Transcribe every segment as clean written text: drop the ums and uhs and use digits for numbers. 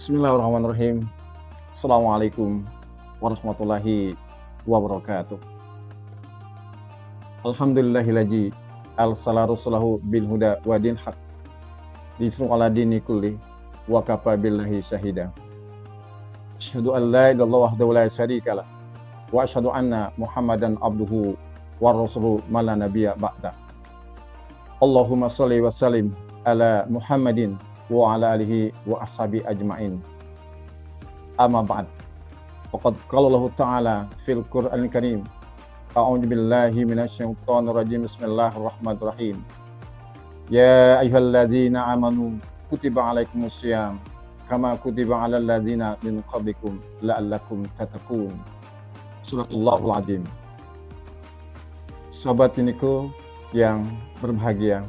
Bismillahirrahmanirrahim. Assalamualaikum warahmatullahi wabarakatuh. Alhamdulillahillazi arsala rasulahu bil huda wa din haq yusru ala dini kulli wa kafa billahi syahida. Asyhadu an la ilaha illallah wahdahu la syarika lah wa asyhadu anna Muhammadan abduhu wa rasuluhu ma la nabiyya ba'da. Allahumma shalli wa sallim ala Muhammadin wa ala alihi wa ashabi ajma'in. Amma ba'd. Faqad qala Allah Ta'ala fil Qur'anil Karim. A'udzu billahi minasyaitonir rajim. Bismillahirrahmanirrahim. Ya ayyuhalladzina amanu kutiba alaikumus syiyam kama kutiba alal ladzina min qablikum la'allakum tattaqun. Suratullahul Azim. Sahabat diniku yang berbahagia,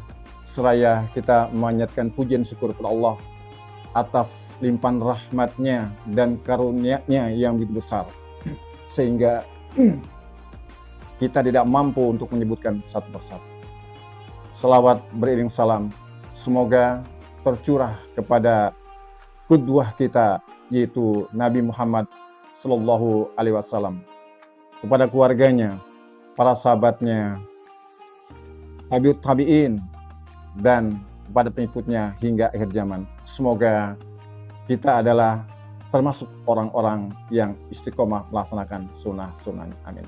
seraya kita memanjatkan pujian syukur kepada Allah atas limpahan rahmatnya dan karunia-Nya yang begitu besar, sehingga kita tidak mampu untuk menyebutkan satu persatu. Selawat beriring salam semoga tercurah kepada qudwah kita, yaitu Nabi Muhammad Sallallahu Alaihi Wasallam, kepada keluarganya, para sahabatnya, tabi'ut tabi'in, dan kepada pengikutnya hingga akhir zaman. Semoga kita adalah termasuk orang-orang yang istiqomah melaksanakan sunnah-sunnahnya. Amin.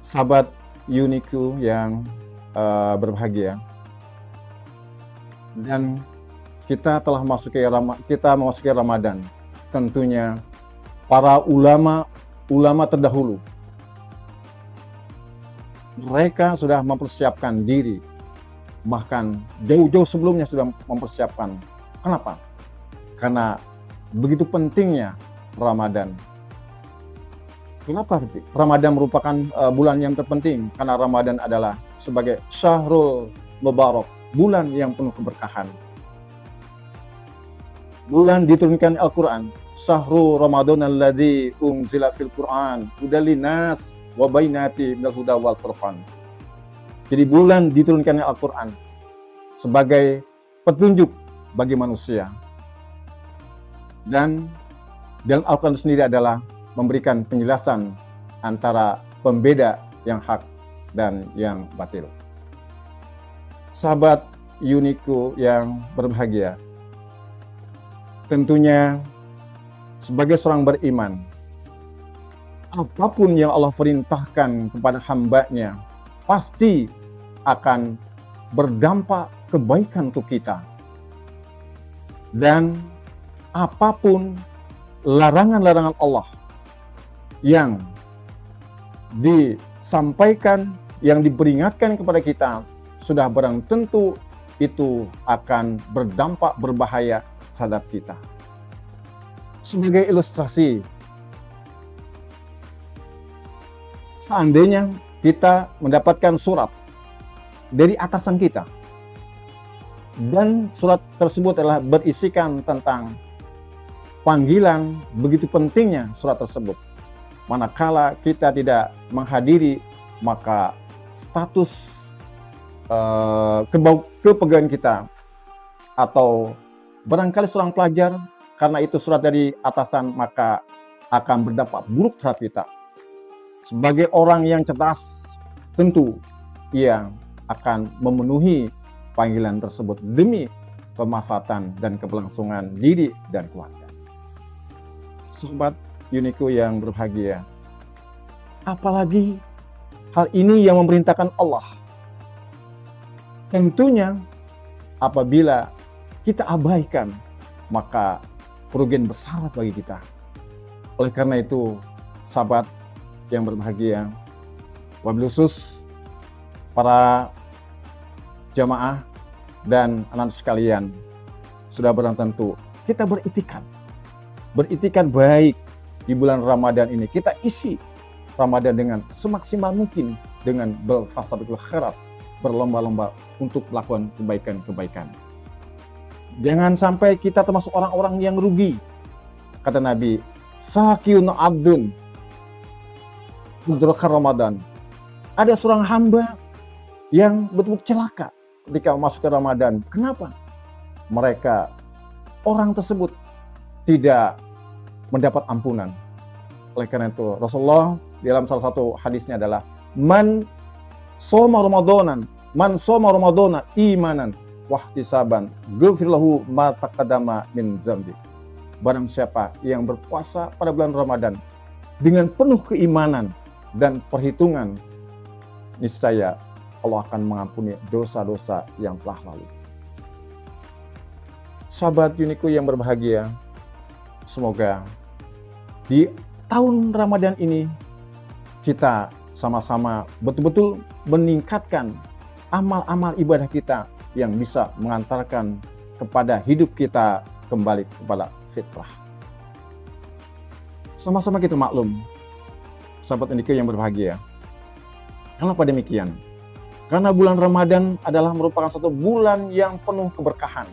Sahabat Uniku yang berbahagia, dan kita telah memasuki Ramadan. Tentunya para ulama terdahulu, mereka sudah mempersiapkan diri, bahkan jauh-jauh sebelumnya sudah mempersiapkan. Kenapa? Karena begitu pentingnya Ramadan. Kenapa Ramadan merupakan bulan yang terpenting? Karena Ramadan adalah sebagai syahrul mubarak, bulan yang penuh keberkahan. Bulan diturunkan Al-Quran. Syahrul Ramadan alladzi unzila fil Quran hudal linnas wa bainati minal huda wal furqan. Jadi bulan diturunkannya Al-Quran sebagai petunjuk bagi manusia. Dan dalam Al-Quran sendiri adalah memberikan penjelasan antara pembeda yang hak dan yang batil. Sahabat Uniku yang berbahagia, tentunya sebagai seorang beriman, apapun yang Allah perintahkan kepada hamba-Nya pasti akan berdampak kebaikan untuk kita. Dan apapun larangan-larangan Allah yang disampaikan, yang diperingatkan kepada kita, sudah barang tentu itu akan berdampak berbahaya terhadap kita. Sebagai ilustrasi, seandainya kita mendapatkan surat dari atasan kita, dan surat tersebut adalah berisikan tentang panggilan, begitu pentingnya surat tersebut. Manakala kita tidak menghadiri, maka status kepegawaian kita, atau barangkali seorang pelajar, karena itu surat dari atasan, maka akan berdampak buruk terhadap kita. Sebagai orang yang cerdas, tentu ia akan memenuhi panggilan tersebut demi kemaslahatan dan keberlangsungan diri dan keluarga. Sahabat Uniku yang berbahagia, apalagi hal ini yang memerintahkan Allah. Tentunya apabila kita abaikan, maka kerugian besar bagi kita. Oleh karena itu, sahabat yang berbahagia, wabil khusus para jamaah dan anak sekalian, sudah barang tentu kita beriktikad baik di bulan Ramadan ini. Kita isi Ramadan dengan semaksimal mungkin dengan berfastabiqul khairat, berlomba-lomba untuk melakukan kebaikan-kebaikan. Jangan sampai kita termasuk orang-orang yang rugi. Kata Nabi, sakiyun abdun mudrakar Ramadan. Ada seorang hamba yang betul-betul celaka ketika masuk ke Ramadan. Kenapa? Orang tersebut tidak mendapat ampunan. Oleh karena itu, Rasulullah dalam salah satu hadisnya adalah man shoma ramadhana imanan wahtisaban ghufir lahu ma taqaddama min dzambi. Barang siapa yang berpuasa pada bulan Ramadan dengan penuh keimanan dan perhitungan, niscaya Allah akan mengampuni dosa-dosa yang telah lalu. Sahabat Uniku yang berbahagia, semoga di tahun Ramadan ini kita sama-sama betul-betul meningkatkan amal-amal ibadah kita yang bisa mengantarkan kepada hidup kita kembali kepada fitrah. Sama-sama kita maklum, sahabat Uniku yang berbahagia. Kenapa demikian? Karena bulan Ramadan adalah merupakan satu bulan yang penuh keberkahan.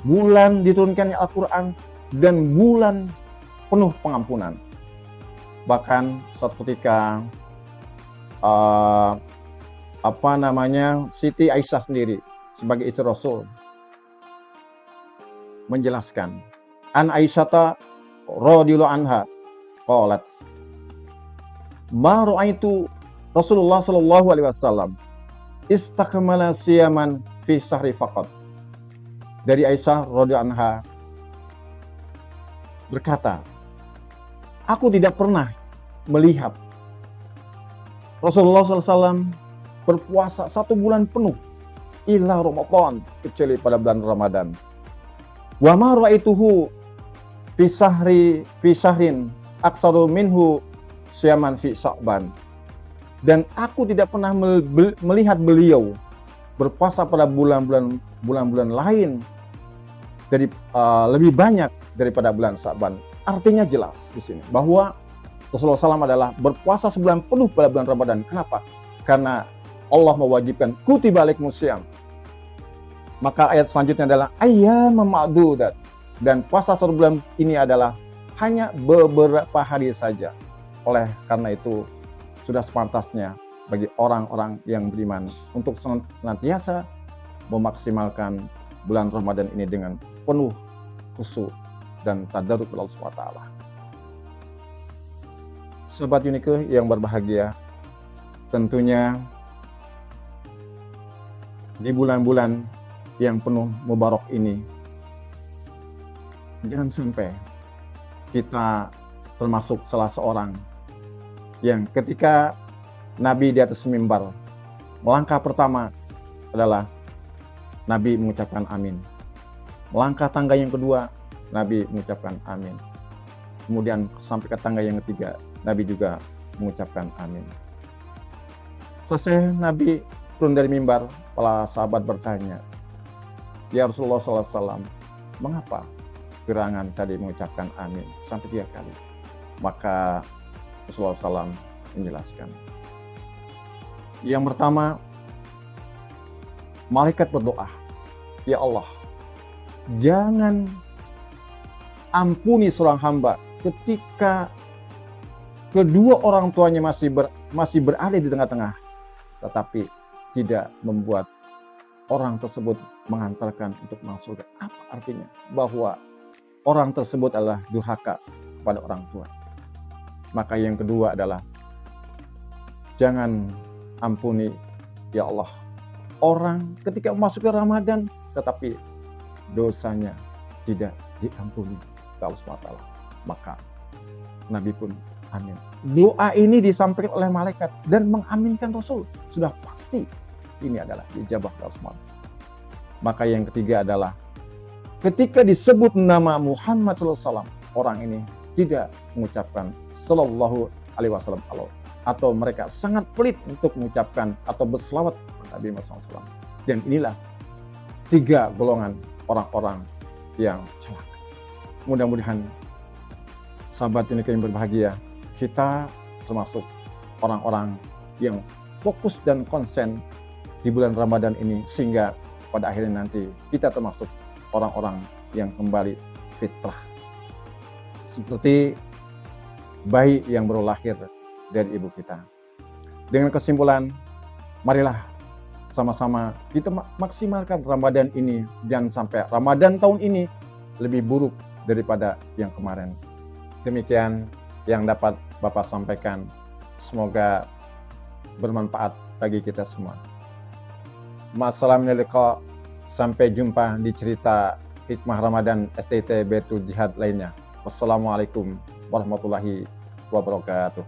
Bulan diturunkannya Al-Quran dan bulan penuh pengampunan. Bahkan suatu ketika Siti Aisyah sendiri sebagai istri Rasul menjelaskan, An Aisyata radhiyallahu anha qalat ma ra'aitu Rasulullah sallallahu alaihi wasallam istakmala siyaman fi syahri faqat. Dari Aisyah radhiyallahu anha berkata, aku tidak pernah melihat Rasulullah SAW berpuasa 1 bulan penuh illa Ramadan, kecuali pada bulan Ramadan. Wa ma ra'aituhu fi syahrin aksaru minhu siyaman fi Sya'ban. Dan aku tidak pernah melihat beliau berpuasa pada bulan-bulan lain dari lebih banyak daripada bulan Sya'ban. Artinya jelas di sini bahwa Rasulullah SAW adalah berpuasa sebulan penuh pada bulan Ramadan. Kenapa? Karena Allah mewajibkan kutiba alaikumusiyam. Maka ayat selanjutnya adalah ayyamam ma'dudat. Dan puasa 1 bulan ini adalah hanya beberapa hari saja. Oleh karena itu sudah sepantasnya bagi orang-orang yang beriman untuk senantiasa memaksimalkan bulan Ramadan ini dengan penuh khusyuk dan tadarruk kepada Allah SWT. Sobat Unique yang berbahagia, tentunya di bulan-bulan yang penuh mubarak ini, jangan sampai kita termasuk salah seorang yang ketika Nabi di atas mimbar, melangkah pertama adalah Nabi mengucapkan amin. Melangkah tangga yang kedua, Nabi mengucapkan amin. Kemudian sampai ke tangga yang ketiga, Nabi juga mengucapkan amin. Selesai Nabi turun dari mimbar, para sahabat bertanya, ya Rasulullah SAW, mengapa gerangan tadi mengucapkan amin sampai 3 kali? Maka Rasulullah SAW menjelaskan. Yang pertama, malaikat berdoa, ya Allah, jangan ampuni seorang hamba ketika kedua orang tuanya masih berada di tengah-tengah, tetapi tidak membuat orang tersebut mengantarkan untuk masuk surga. Apa artinya? Bahwa orang tersebut adalah durhaka kepada orang tua. Maka yang kedua adalah jangan ampuni ya Allah orang ketika masuk ke Ramadan tetapi dosanya tidak diampuni oleh Allah SWT. Maka Nabi pun amin. Doa ini disampaikan oleh malaikat dan mengaminkan Rasul. Sudah pasti ini adalah dijabah Allah SWT. Maka yang ketiga adalah ketika disebut nama Muhammad SAW, orang ini tidak mengucapkan Sallallahu Alaihi Wasallam atau mereka sangat pelit untuk mengucapkan atau berselawat kepada Nabi Muhammad SAW. Dan inilah 3 golongan orang-orang yang celaka. Mudah-mudahan sahabat Unique yang berbahagia, kita termasuk orang-orang yang fokus dan konsen di bulan Ramadan ini, sehingga pada akhirnya nanti kita termasuk orang-orang yang kembali fitrah. Seperti bayi yang baru lahir dari ibu kita. Dengan kesimpulan, marilah sama-sama kita maksimalkan Ramadan ini. Jangan sampai Ramadan tahun ini lebih buruk daripada yang kemarin. Demikian yang dapat Bapak sampaikan. Semoga bermanfaat bagi kita semua. Assalamualaikum. Sampai jumpa di cerita Hikmah Ramadan STT Baitul Jihad lainnya. Wassalamualaikum warahmatullahi wabarakatuh.